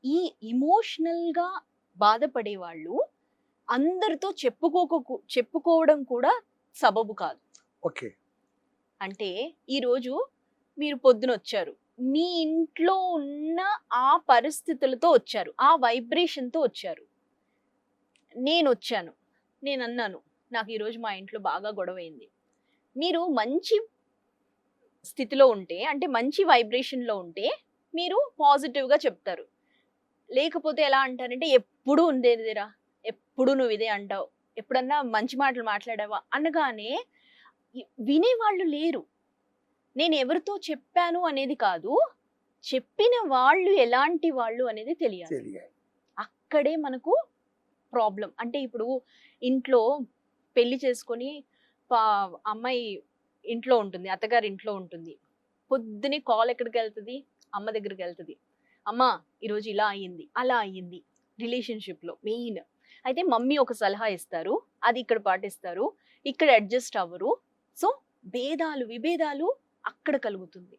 ఈ ఎమోషనల్‌గా బాధపడే వాళ్ళు అందరితో చెప్పుకోవడం కూడా సబబు కాదు. ఓకే. అంటే ఈరోజు మీరు పొద్దునొచ్చారు. మీ ఇంట్లో ఉన్న ఆ పరిస్థితులతో వచ్చారు. ఆ వైబ్రేషన్‌తో వచ్చారు. నేనొచ్చాను. నేనన్నాను, నాకు ఈరోజు మా ఇంట్లో బాగా గొడవయింది. మీరు మంచి స్థితిలో ఉంటే, అంటే మంచి వైబ్రేషన్‌లో ఉంటే, మీరు పాజిటివ్‌గా చెప్తారు. లేకపోతే ఎలా అంటారంటే, ఎప్పుడు ఉండేదేరా, ఎప్పుడు నువ్విదే అంటావు. ఎప్పుడన్నా మంచి మాటలు మాట్లాడావా? అనగానే వినేవాళ్ళు లేరు. నేనెవరితో చెప్పాను అనేది కాదు, చెప్పిన వాళ్ళు ఎలాంటి వాళ్ళు అనేది తెలియాలి. తెలియాలి. అక్కడే మనకు ప్రాబ్లమ్. అంటే ఇప్పుడు ఇంట్లో పెళ్లి చేసుకొని పా అమ్మాయి ఇంట్లో ఉంటుంది. అత్తగారి ఇంట్లో ఉంటుంది. పొద్దున్నే కాల్ ఎక్కడికెళ్తది? అమ్మ దగ్గరికెళ్తది. అమ్మ ఈరోజు ఇలా అయింది, అలా అయింది. రిలేషన్‌షిప్‌లో మెయిన్. అయితే మమ్మీ ఒక సలహా ఇస్తారు. అది ఇక్కడ పాటిస్తారు. ఇక్కడ అడ్జస్ట్ అవ్వరు. సో, భేదాలు, విభేదాలు అక్కడ కలుగుతుంది.